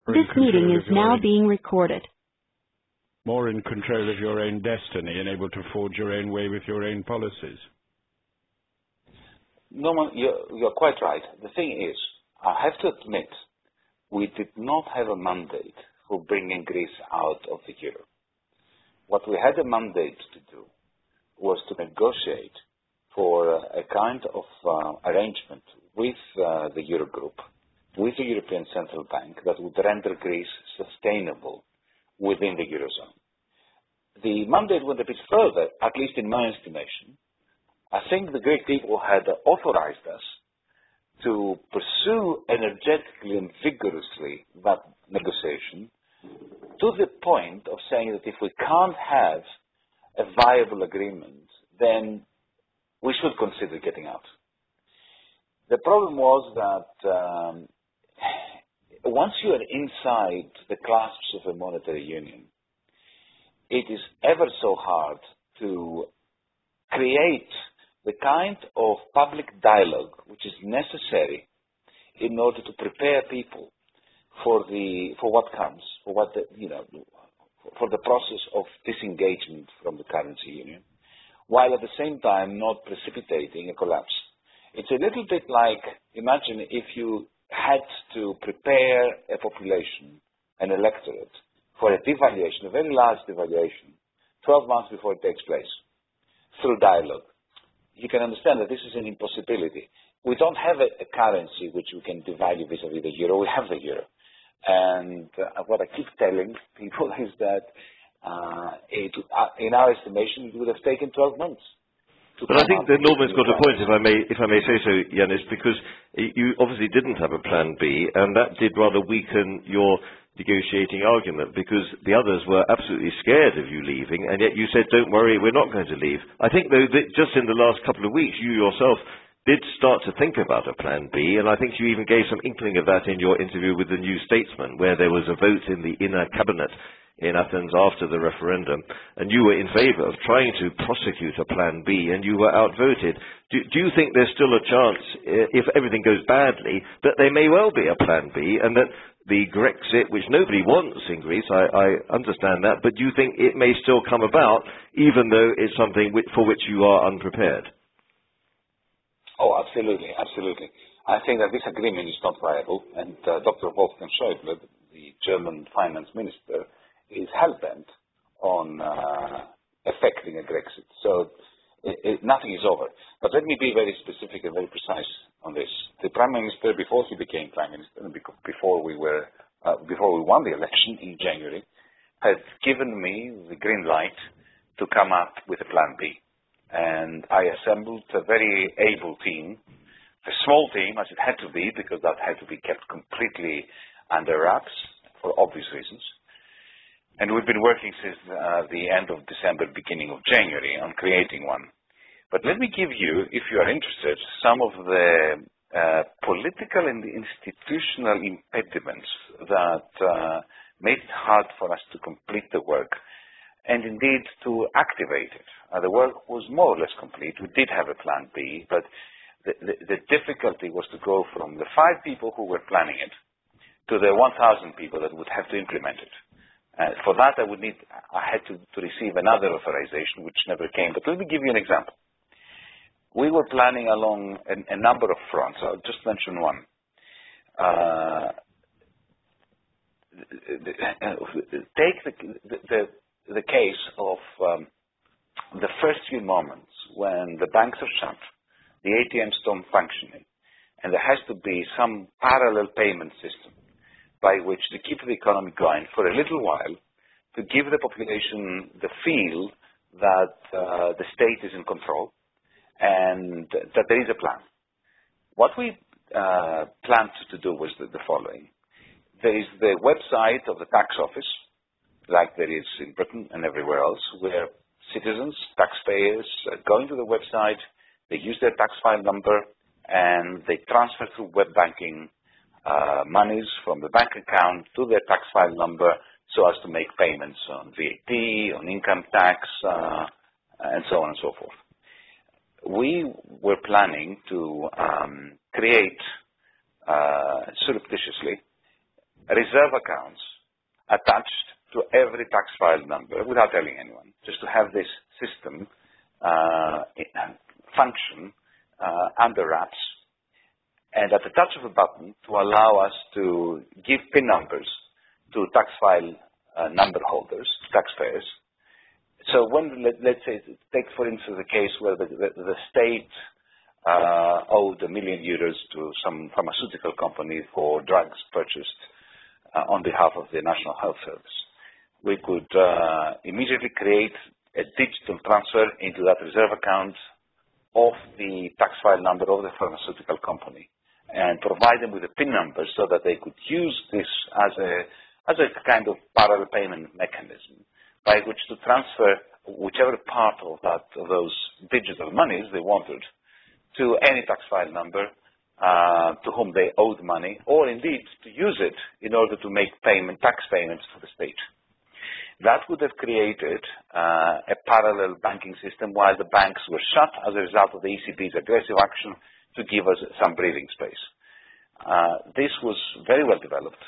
This meeting is now being recorded. More in control of your own destiny and able to forge your own way with your own policies. Norman, you're quite right. The thing is, I have to admit, we did not have a mandate for bringing Greece out of the euro. What we had a mandate to do was to negotiate for a kind of arrangement with the Eurogroup, with the European Central Bank, that would render Greece sustainable within the Eurozone. The mandate went a bit further, at least in my estimation. I think the Greek people had authorized us to pursue energetically and vigorously that negotiation to the point of saying that if we can't have a viable agreement, then we should consider getting out. The problem was that once you are inside the clasps of a monetary union, it is ever so hard to create the kind of public dialogue which is necessary in order to prepare people for what comes, for the process of disengagement from the currency union, while at the same time not precipitating a collapse. It's a little bit like, imagine if you had to prepare a population, an electorate, for a devaluation, a very large devaluation, 12 months before it takes place, through dialogue. You can understand that this is an impossibility. We don't have a currency which we can devalue vis-à-vis the euro. We have the euro. And what I keep telling people is that in our estimation, it would have taken 12 months. But I think that Norman's got a point, if I may say so, Yanis, because you obviously didn't have a plan B, and that did rather weaken your negotiating argument, because the others were absolutely scared of you leaving, and yet you said, don't worry, we're not going to leave. I think, though, that just in the last couple of weeks, you yourself did start to think about a plan B, and I think you even gave some inkling of that in your interview with the New Statesman, where there was a vote in the inner cabinet in Athens after the referendum, and you were in favour of trying to prosecute a plan B, and you were outvoted. Do you think there's still a chance, if everything goes badly, that there may well be a plan B, and that the Grexit, which nobody wants in Greece, I understand that, but do you think it may still come about, even though it's something for which you are unprepared? Oh, absolutely, absolutely. I think that this agreement is not viable, and Dr. Wolfgang Schäuble, the German finance minister, is hell-bent on effecting a Grexit. So nothing is over. But let me be very specific and very precise on this. The Prime Minister, before he became Prime Minister, and before we won the election in January, had given me the green light to come up with a Plan B. And I assembled a very able team, a small team as it had to be, because that had to be kept completely under wraps for obvious reasons. And we've been working since the end of December, beginning of January, on creating one. But let me give you, if you are interested, some of the political and institutional impediments that made it hard for us to complete the work, and indeed to activate it. The work was more or less complete. We did have a plan B, but the difficulty was to go from the 5 people who were planning it to the 1,000 people that would have to implement it. For that, I had to receive another authorization, which never came. But let me give you an example. We were planning along a number of fronts. I'll just mention one. Take the case of the first few moments when the banks are shut, the ATMs don't functioning, and there has to be some parallel payment system by which to keep the economy going for a little while, to give the population the feel that the state is in control and that there is a plan. What we planned to do was the following. There is the website of the tax office, like there is in Britain and everywhere else, where citizens, taxpayers, go into the website, they use their tax file number, and they transfer through web banking monies from the bank account to their tax file number so as to make payments on VAT, on income tax, and so on and so forth. We were planning to create, surreptitiously, reserve accounts attached to every tax file number without telling anyone, just to have this system function under wraps, and at the touch of a button to allow us to give PIN numbers to tax file number holders, taxpayers. So when, let's say, take for instance the case where the state owed €1 million to some pharmaceutical company for drugs purchased on behalf of the National Health Service. We could immediately create a digital transfer into that reserve account of the tax file number of the pharmaceutical company and provide them with a PIN number so that they could use this as a kind of parallel payment mechanism by which to transfer whichever part of those digital monies they wanted to any tax file number to whom they owed money, or indeed to use it in order to make tax payments to the state. That would have created a parallel banking system while the banks were shut as a result of the ECB's aggressive action to give us some breathing space. This was very well developed,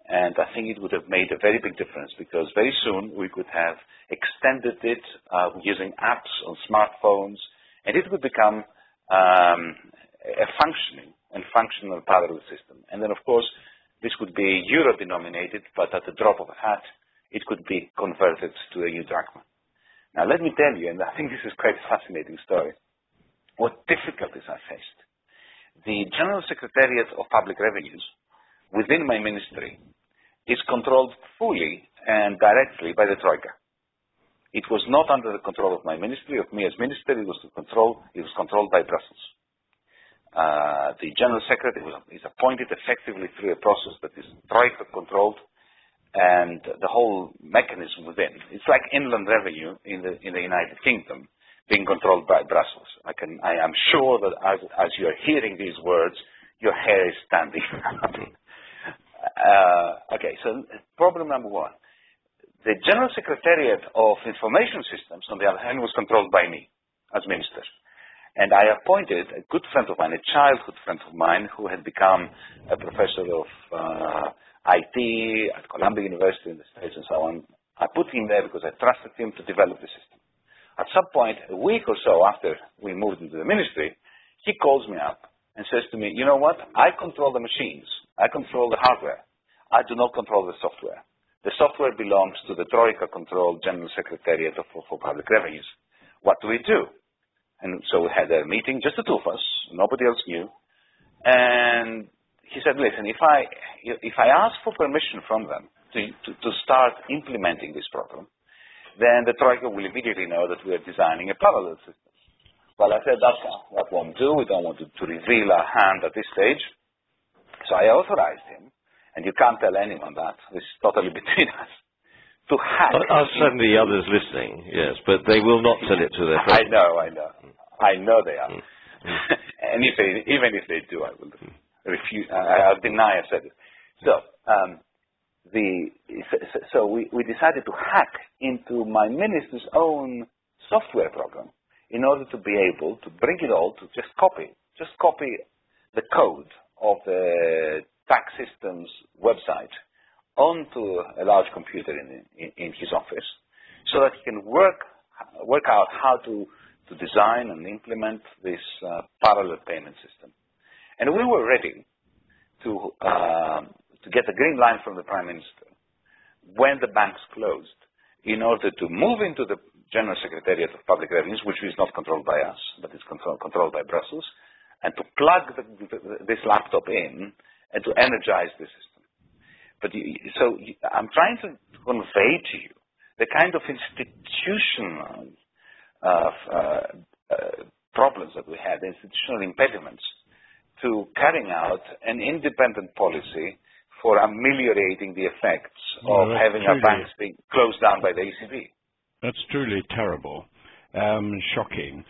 and I think it would have made a very big difference because very soon we could have extended it using apps on smartphones, and it would become a functional parallel system. And then, of course, this would be euro-denominated, but at the drop of a hat, it could be converted to a new drachma. Now, let me tell you, and I think this is quite a fascinating story, what difficulties I faced. The General Secretariat of Public Revenues within my ministry is controlled fully and directly by the Troika. It was not under the control of my ministry, of me as minister. It was controlled by Brussels. The General Secretary is appointed effectively through a process that is Troika controlled, and the whole mechanism within. It's like inland revenue in the United Kingdom being controlled by Brussels. I am sure that as you are hearing these words, your hair is standing up. Okay, so problem number one. The General Secretariat of Information Systems, on the other hand, was controlled by me as minister. And I appointed a good friend of mine, a childhood friend of mine, who had become a professor of IT at Columbia University in the States and so on. I put him there because I trusted him to develop the system. At some point, a week or so after we moved into the ministry, he calls me up and says to me, you know what, I control the machines. I control the hardware. I do not control the software. The software belongs to the Troika-controlled General Secretariat for Public Revenues. What do we do? And so we had a meeting, just the two of us. Nobody else knew. And he said, listen, if I ask for permission from them to start implementing this program, then the Troika will immediately know that we are designing a parallel system. Well, I said, that won't do. We don't want to reveal our hand at this stage. So I authorized him, and you can't tell anyone that. This is totally between us, to hack. I'll send the others listening, yes, but they will not tell it to their friends. I know they are. And even if they do, I will refuse. I'll deny I said it. So we decided to hack into my minister's own software program in order to be able to bring it all to just copy the code of the tax system's website onto a large computer in his office, so that he can work out how to design and implement this parallel payment system. And we were ready to get a green line from the Prime Minister when the banks closed in order to move into the General Secretariat of Public Revenues, which is not controlled by us, but is controlled by Brussels, and to plug this laptop in and to energize the system. But I'm trying to convey to you the kind of institutional problems that we had, institutional impediments to carrying out an independent policy for ameliorating the effects of having our banks being closed down by the ECB. That's truly terrible, shocking.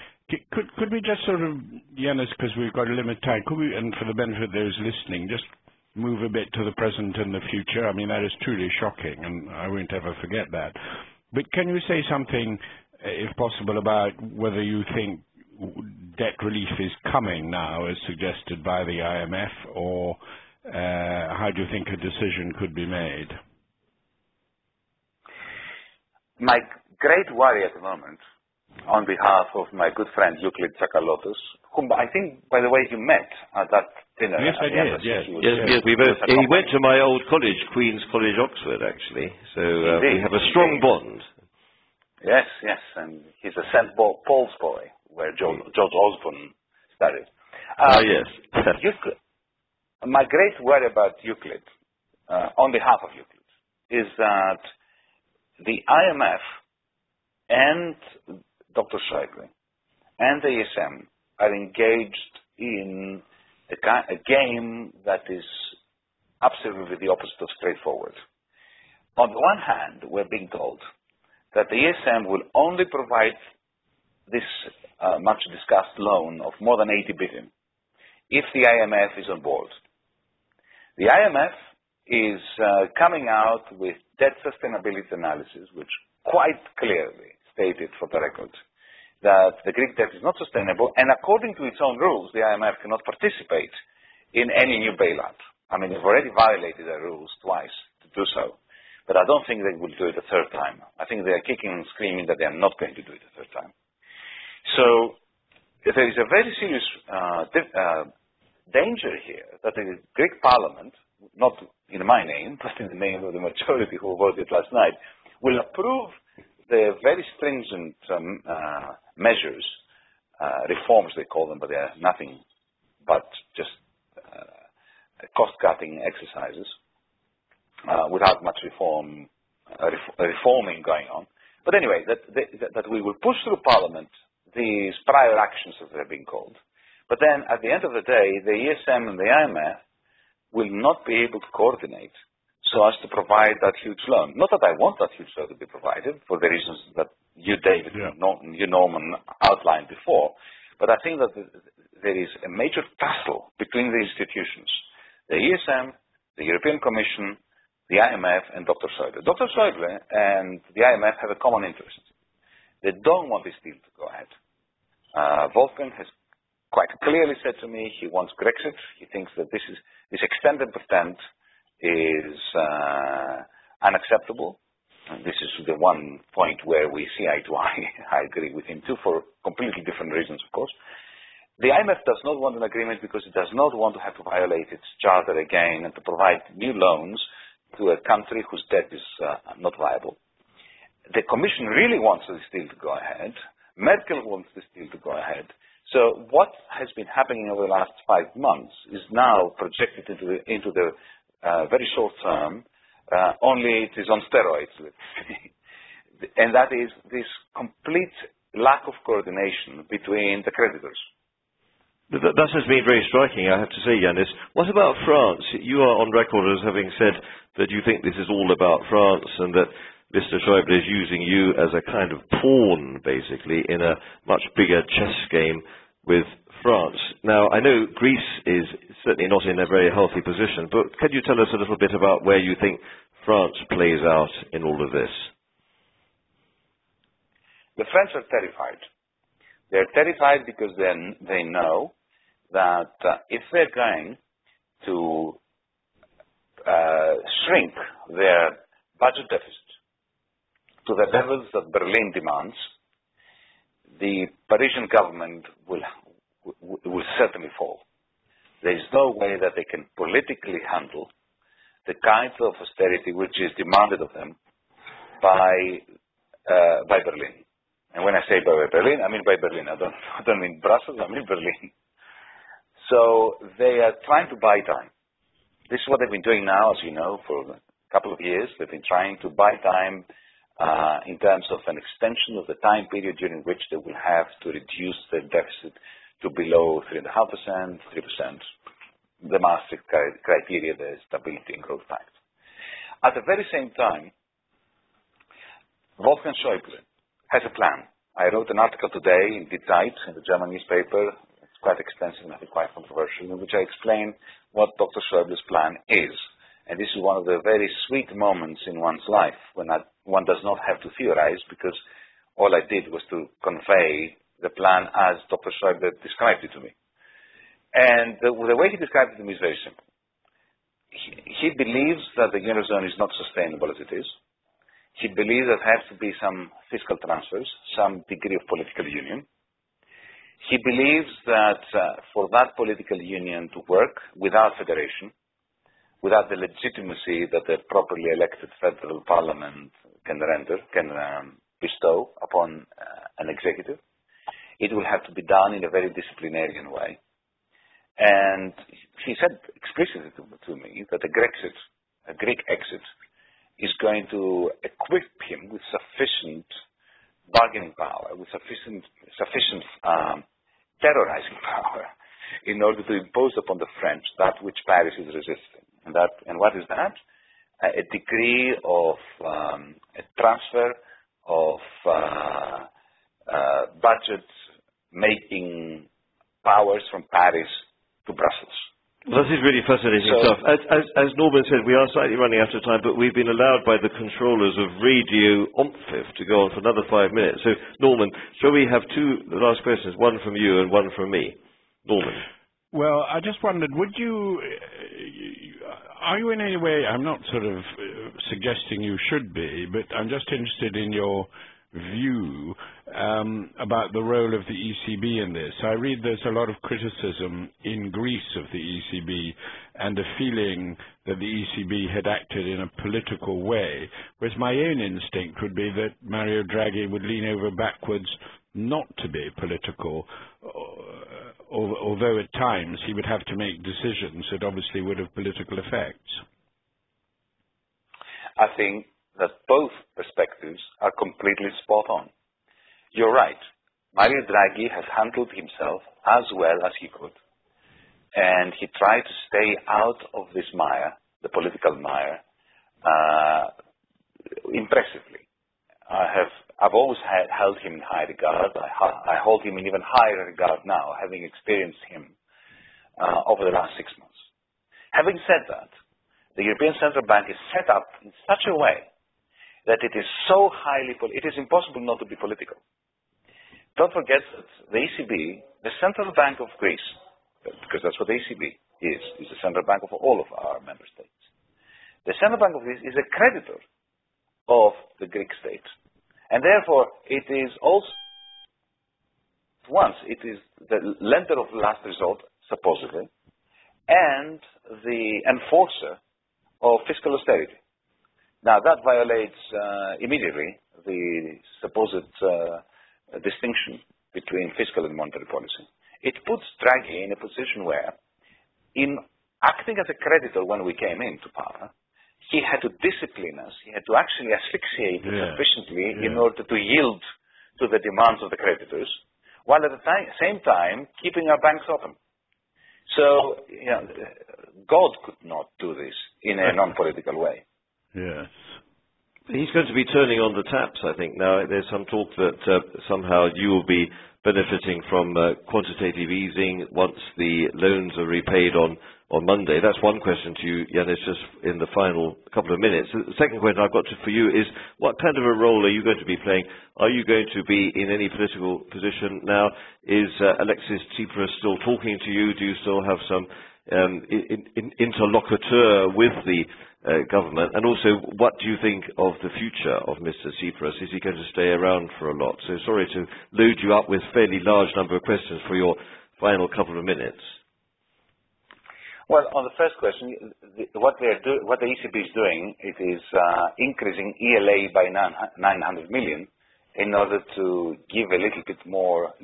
Could we just sort of, Yanis, because we've got a limited time, could we, and for the benefit of those listening, just move a bit to the present and the future? I mean, that is truly shocking, and I won't ever forget that. But can you say something, if possible, about whether you think debt relief is coming now, as suggested by the IMF, or how do you think a decision could be made? My great worry at the moment, on behalf of my good friend Euclid Tsakalotos, whom I think, by the way, you met at that dinner. Yes, I did. Yes, we both. He went to my old college, Queen's College, Oxford, actually. So we have a strong bond. Yes, and he's a St. Paul's boy, where George Osborne studied. Yes. Euclid. My great worry about Euclid, on behalf of Euclid, is that the IMF and Dr. Schäuble and the ESM are engaged in a game that is absolutely the opposite of straightforward. On the one hand, we're being told that the ESM will only provide this much discussed loan of more than 80 billion if the IMF is on board. The IMF is coming out with debt sustainability analysis, which quite clearly stated for the record that the Greek debt is not sustainable, and according to its own rules, the IMF cannot participate in any new bailout. I mean, they've already violated their rules twice to do so, but I don't think they will do it a third time. I think they are kicking and screaming that they are not going to do it a third time. So there is a very serious danger here that the Greek Parliament, not in my name, but in the name of the majority who voted last night, will approve the very stringent measures, reforms they call them, but they are nothing but just cost-cutting exercises without much reforming going on. But anyway, that we will push through Parliament these prior actions, as they're being called. But then, at the end of the day, the ESM and the IMF will not be able to coordinate so as to provide that huge loan. Not that I want that huge loan to be provided, for the reasons that you, David, you, Norman, outlined before, but I think that there is a major tussle between the institutions, the ESM, the European Commission, the IMF, and Dr. Schäuble. Dr. Schäuble and the IMF have a common interest. They don't want this deal to go ahead. Wolfgang has quite clearly said to me he wants Grexit. He thinks that this extend and pretend is unacceptable. And this is the one point where we see eye to eye. I agree with him too, for completely different reasons, of course. The IMF does not want an agreement because it does not want to have to violate its charter again and to provide new loans to a country whose debt is not viable. The Commission really wants this deal to go ahead. Merkel wants this deal to go ahead. So what has been happening over the last 5 months is now projected into the very short term, only it is on steroids. And that is this complete lack of coordination between the creditors. That has been very striking, I have to say, Yanis. What about France? You are on record as having said that you think this is all about France and that Mr. Schäuble is using you as a kind of pawn, basically, in a much bigger chess game with France. Now, I know Greece is certainly not in a very healthy position, but can you tell us a little bit about where you think France plays out in all of this? The French are terrified. They're terrified because they know that if they're going to shrink their budget deficit to the levels that Berlin demands, the Parisian government will certainly fall. There is no way that they can politically handle the kind of austerity which is demanded of them by Berlin. And when I say by Berlin, I mean by Berlin. I don't mean Brussels, I mean Berlin. So they are trying to buy time. This is what they've been doing now, as you know, for a couple of years. They've been trying to buy time in terms of an extension of the time period during which they will have to reduce their deficit to below 3.5%, 3%, the Maastricht criteria, the Stability and Growth Pact. At the very same time, Wolfgang Schäuble has a plan. I wrote an article today in Die Zeit, in the German newspaper. It's quite extensive and I think quite controversial, in which I explain what Dr. Schäuble's plan is. And this is one of the very sweet moments in one's life when one does not have to theorize, because all I did was to convey the plan as Dr. Schäuble described it to me. And the way he described it to me is very simple. he believes that the Eurozone is not sustainable as it is. He believes that there has to be some fiscal transfers, some degree of political union. He believes that for that political union to work without federation, without the legitimacy that a properly elected federal parliament can bestow upon an executive, it will have to be done in a very disciplinarian way. And he said explicitly to me that a Greek exit, is going to equip him with sufficient bargaining power, with sufficient terrorizing power, in order to impose upon the French that which Paris is resisting. And what is that? A degree of a transfer of budget-making powers from Paris to Brussels. Well, this is really fascinating stuff. As Norman said, we are slightly running out of time, but we've been allowed by the controllers of Radio Omphif to go on for another 5 minutes. So, Norman, shall we have two last questions, one from you and one from me? Norman. Well, I just wondered, are you in any way, I'm not sort of suggesting you should be, but I'm just interested in your view about the role of the ECB in this. I read there's a lot of criticism in Greece of the ECB and a feeling that the ECB had acted in a political way, whereas my own instinct would be that Mario Draghi would lean over backwards not to be political, although at times he would have to make decisions that obviously would have political effects. I think that both perspectives are completely spot on. You're right. Mario Draghi has handled himself as well as he could, and he tried to stay out of this mire, the political mire, impressively. I've always held him in high regard. I hold him in even higher regard now, having experienced him over the last 6 months. Having said that, the European Central Bank is set up in such a way that it is so it is impossible not to be political. Don't forget that the ECB, the Central Bank of Greece, because that's what the ECB is the Central Bank of all of our member states. The Central Bank of Greece is a creditor of the Greek state. And therefore, it is also, it is the lender of last resort, supposedly, and the enforcer of fiscal austerity. Now, that violates immediately the supposed distinction between fiscal and monetary policy. It puts Draghi in a position where, in acting as a creditor when we came into power, he had to discipline us. He had to actually asphyxiate us sufficiently in order to yield to the demands of the creditors, while at the same time keeping our banks open. So, God could not do this in a non-political way. Yes. He's going to be turning on the taps, I think. Now, there's some talk that somehow you will be benefiting from quantitative easing once the loans are repaid on Monday. That's one question to you, Yanis, just in the final couple of minutes. The second question I've got for you is, what kind of a role are you going to be playing? Are you going to be in any political position now? Is Alexis Tsipras still talking to you? Do you still have some interlocuteur with the government? And also, what do you think of the future of Mr. Tsipras? Is he going to stay around for a lot? So sorry to load you up with a fairly large number of questions for your final couple of minutes. Well, on the first question, what the ECB is doing, it is increasing ELA by 900 million in order to give a little bit more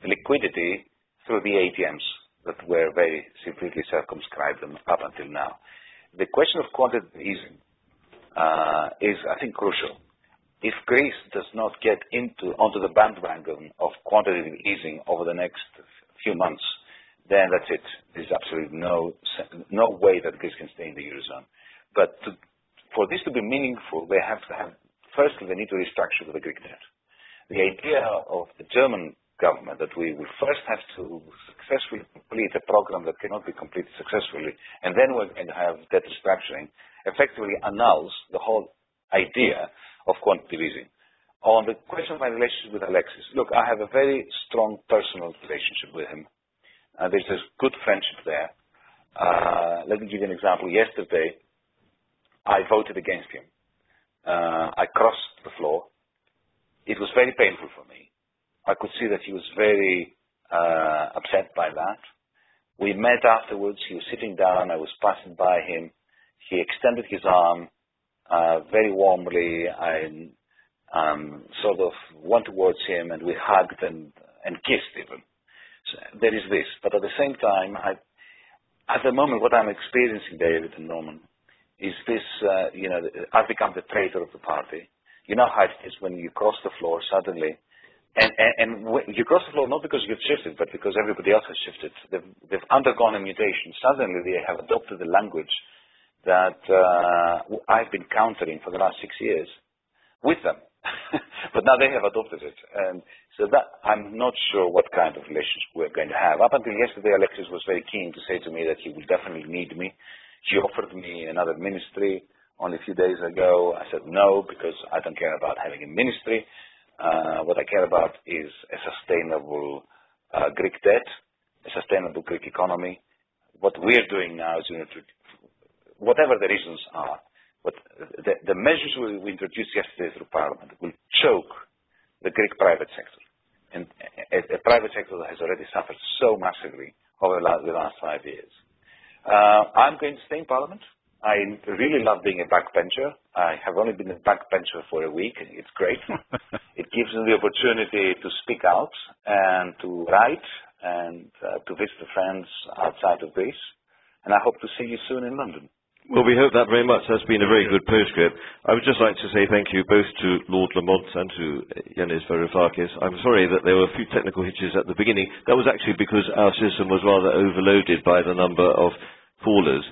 liquidity through the ATMs that were very severely circumscribed up until now. The question of quantitative easing is, I think, crucial. If Greece does not get onto the bandwagon of quantitative easing over the next few months, then that's it. There's absolutely no way that Greece can stay in the Eurozone. But for this to be meaningful, they have to have, firstly, they need to restructure the Greek debt. The idea of the German government that we will first have to successfully complete a program that cannot be completed successfully, and then we're going to have debt restructuring, effectively annuls the whole idea of quantitative easing. On the question of my relationship with Alexis, look, I have a very strong personal relationship with him. There's a good friendship there. Let me give you an example. Yesterday, I voted against him. I crossed the floor. It was very painful for me. I could see that he was very upset by that. We met afterwards. He was sitting down. I was passing by him. He extended his arm very warmly. I sort of went towards him, and we hugged and kissed even. So there is this. But at the same time, at the moment, what I'm experiencing, David and Norman, is this, I've become the traitor of the party. You know how it is when you cross the floor suddenly. And you cross the floor not because you've shifted, but because everybody else has shifted. They've undergone a mutation. Suddenly they have adopted the language that I've been countering for the last 6 years with them. But now they have adopted it. And so that I'm not sure what kind of relationship we're going to have. Up until yesterday, Alexis was very keen to say to me that he will definitely need me. He offered me another ministry only a few days ago. I said no, because I don't care about having a ministry. What I care about is a sustainable Greek debt, a sustainable Greek economy. What we're doing now is, whatever the reasons are, but the measures we introduced yesterday through Parliament will choke the Greek private sector, and a private sector that has already suffered so massively over the last 5 years. I'm going to stay in Parliament. I really love being a backbencher. I have only been a backbencher for a week. It's great. It gives me the opportunity to speak out and to write and to visit friends outside of Greece. And I hope to see you soon in London. Well, we hope that very much. That's been a very good postscript. I would just like to say thank you both to Lord Lamont and to Yanis Varoufakis. I'm sorry that there were a few technical hitches at the beginning. That was actually because our system was rather overloaded by the number of callers.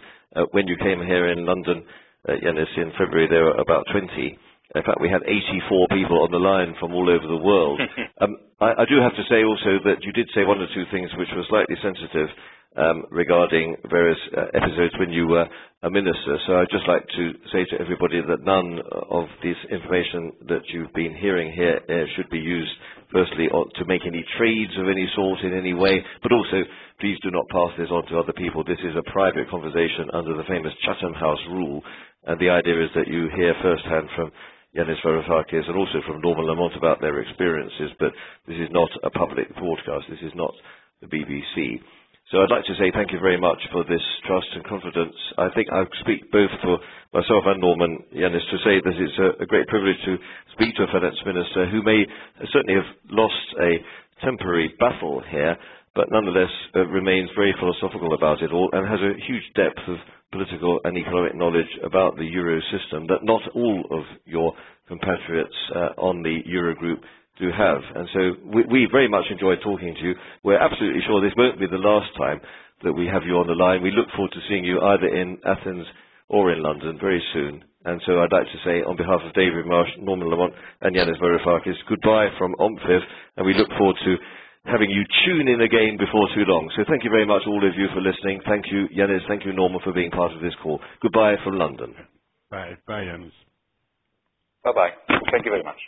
When you came here in London, Yanis, in February, there were about 20. In fact, we had 84 people on the line from all over the world. I do have to say also that you did say one or two things which were slightly sensitive regarding various episodes when you were a minister. So I'd just like to say to everybody that none of this information that you've been hearing here should be used, firstly, to make any trades of any sort in any way, but also please do not pass this on to other people. This is a private conversation under the famous Chatham House rule, and the idea is that you hear firsthand from Yanis Varoufakis and also from Norman Lamont about their experiences, but this is not a public broadcast. This is not the BBC. So I'd like to say thank you very much for this trust and confidence. I think I speak both for myself and Norman, Yanis, to say that it's a great privilege to speak to a finance minister who may certainly have lost a temporary battle here, but nonetheless remains very philosophical about it all and has a huge depth of political and economic knowledge about the Euro system that not all of your compatriots on the Eurogroup do have. And so we very much enjoyed talking to you. We're absolutely sure this won't be the last time that we have you on the line. We look forward to seeing you either in Athens or in London very soon. And so I'd like to say, on behalf of David Marsh, Norman Lamont and Yanis Varoufakis, goodbye from Omphif, and we look forward to having you tune in again before too long. So thank you very much, all of you, for listening. Thank you, Yanis. Thank you, Norman, for being part of this call. Goodbye from London. Bye, Yanis. Bye-bye. Thank you very much.